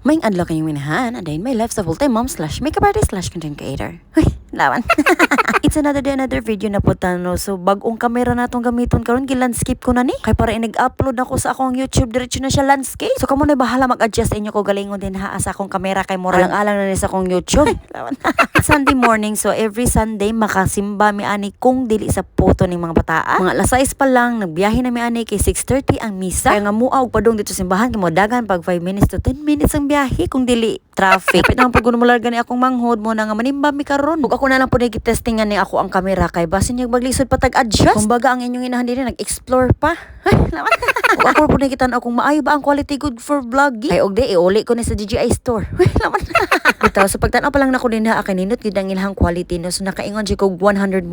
May adlaw kayong minahan, and then my life sa full-time mom slash makeup artist slash content creator. Uy, lawan. It's another day, another video na po tano. So, bagong kamera na itong gamiton karon gi-landscape ko na ni. Kay para nag-upload ako sa akong YouTube, diretso na siya landscape. So, kamo na bahala mag-adjust inyo ko galingon din ha sa akong kamera kay mura lang-alang na ni sa akong YouTube. Lawan. Sunday morning, so every Sunday makasimba mi ani kung dili sa poto ning mga bataan. Mga alas 6 pa lang, nagbiyahe na mi ani kay 6:30 ang misa. Kaya nga muaw padong dito sa simbahan kay mo dagan pag 5 minutes to 10 minutes ang biyahe kung dili traffic. Kapit nang paggunumular gani akong manghod mo na nga manimba mi karon. Ug ako na lang po nag-testingan ni ako ang kamera kay basin yung maglisod pa tag-adjust. Kumbaga ang inyong inahan diri nag-explore pa. Ug ako po nakitaan kung maayo ba ang quality good for vlogging. Ay og di iuli ko ni sa DJI store. Laman. Bitaw so pagtan-aw pa lang nako din ha kaninot gid ang ilahang quality no so nakaingon jud ko 101%.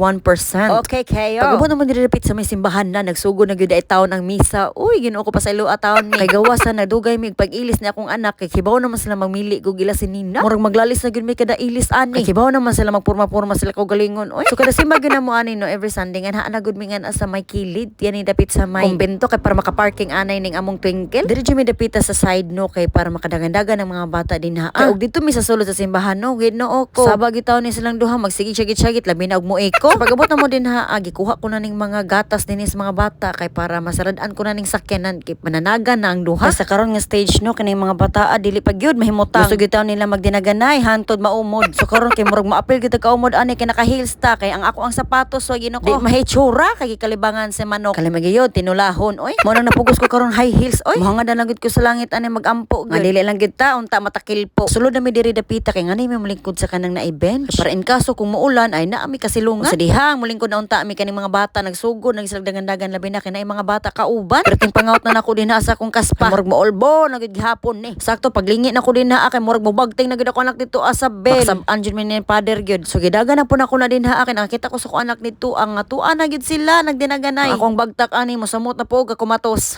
Okay kayo. Pagubot naman diri dapit sa may simbahan na nagsugod na gyud ay taon ang misa. Uy Ginoo ko pa sa ilua taon mi. Kay gawasan nagdugay mi pag-ilis ni akong anak kay kibaw naman sila magmili ko gila si Nina. Murag maglalis na gyud mi kada ilis ani. Kay kibaw naman sila magpurma-purma sila ko galingon. Oy. So kada simba gyud na mo ani no every Sunday nga na gud mi nga sa may kilid. Yan ni dapit sa may kumbento kay para makaparking anay ning among twinkle. Diri jud mi dapita sa side no kay para makadagan-dagan ng mga bata din ha. Kay og dito mi sa sulod sa simbahan no Ginoo ko. Sabag gitaw ni silang duha magsigit-sigit labi na og mueko. Pagabot na mo din ha gikuha ko na ning mga gatas dinhi sa mga bata kay para masarad-an ko na ning sakyanan kay mananagan na ang duha. Sa karon nga stage no kining mga bata dili pa gyud mahimutang. Gusto gitaw nila magdinaganay hantod maumod. So karon kay murag maapil kita ka umod ani kay naka heels ta kay ang ako ang sapatos so Ginoo ko. Di mahitsura kay kalibangan sa manok. Kalimagayod tinulahon oy. Mo nang napugos ko karon high heels oy. Mohangad na lang gid ko sa langit ani magampo gyud. Dili lang gid ta unta matakil po. Sulod na mi diri dapita kay ngani mi mulingkod sa kanang na-bench. Para in kaso kung muulan ay naa mi kasilungan. Sa dihang mulingkod na unta mi kaning mga bata nagsugod nagsilagdagan-dagan labi na kay naay mga bata kauban. Pero ting pangaut na nako din sa akong kaspa. Murag maulbo na gid gihapon ni. Sakto paglingi nako din kay murag mobagting na gid ako anak dito sa bel. Sa anjud mi ni father gyud. So gidagan na po nako na din kay nakita ko sa ko anak dito ang tuan na gid sila nagdinaganay. Akong bagtak ani mo samot na po ako matos.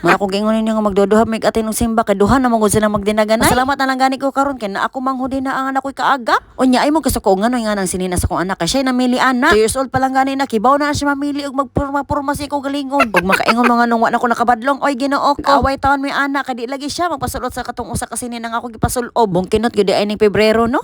Mara ko gingon ninyo nga magduduha mig atin og simba kay duha na mo gud sila magdinaganay. Salamat na lang gani ko karon kay na ako manghudi na ang anak ko'y kaaga. Unya ay mo kasako nganoy nga nang sinina sa kong anak kay siya namili ana. 2 years old pa lang gani na kibaw na siya mamili og magpurma-purma si ko galingon. Ug makaingon mga nung wa na ko nakabadlong oy Ginoo ko. Away taon mi anak kay di lagi siya magpasulot sa katong usa ka sinin nga ako gipasulob. Bong kinot gyud ay ning Pebrero no.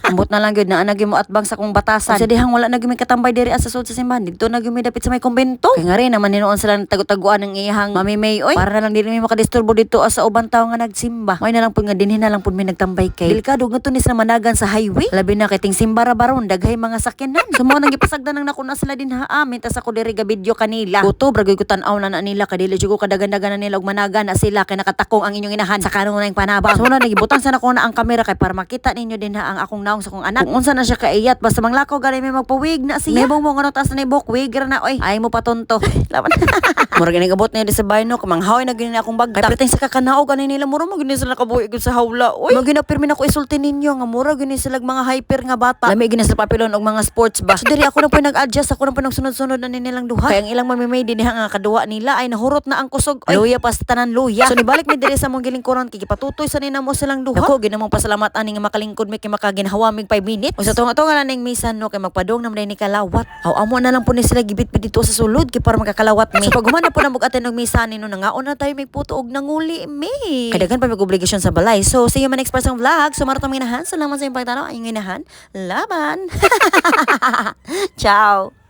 Ambot na lang gyud na anagi mo atbang sa kong batasan. Sa dihang wala na gyud mi katambay diri sa sulod sa simbahan. Dito na gyud mi dapit sa may kumbento. Kay nga rin naman ninuon sila tagu-taguan ng iyahang Mami May oy. Para na lang dili mi makadisturbo dito sa ubang tawo nga nagsimba. May na lang pud nga dinhi na lang pud mi nagtambay kay. Delikado nga to ni sila managan sa highway. Labi na kay ting simbara baron daghay mga sakyanan. Sumo nang gipasagdan nang nakuna sila din amin tas ako diri ga video kanila. Kuto bragoy ko tan-aw na nila kay dili jud ko kadagan-dagan na nila og managan na sila kay nakatakong ang inyong inahan sa kanong nang panabang. So na nagibutang sa nako na ang kamera kay para makita ninyo din ang akong naong sa akong anak. Kung unsa na siya kaiyat basta manglakaw gali may magpawig na siya. Nebong mo nga taas na ibok wig ra na oy. Ay mo patonto. Laban. Murag ni gabot niya di sa bayno kamanghaw na gini akong bagtak. Kay preteng sa kakanaog ani nila mura mo gini sila nakabuhi gud sa hawla. Oy. Maginapirmi na ko isulti ninyo nga mura gini sila mga hyper nga bata. Lami gini sa papilon og mga sports ba. So diri ako na po nag-adjust ako na po nagsunod-sunod na nilang duha. Kay ang ilang mamimay din nga kaduwa nila ay nahurot na ang kusog. Oy. Luya pa sa tanan luya. So nibalik mi diri sa mong gilingkuron kay gipatutoy sa nina mo silang duha. Ako ginamong pasalamat ani nga makalingkod mi kay makaginhawa mig 5 minutes. Ug sa tunga-tunga na ning misa no kay magpadong naman ni kalawat. Aw amo na lang po ni sila gibit dito sa sulod kay para makakalawat mi. So pag humana po na mag-attend og misa nino nangaon na tayo mig puto og nanguli mi. Kay daghan pa mig obligasyon sa balay. So see you man next person vlog. So maratong minahan salamat sa imong pagtanaw. Ayong inahan. Laban. Ciao.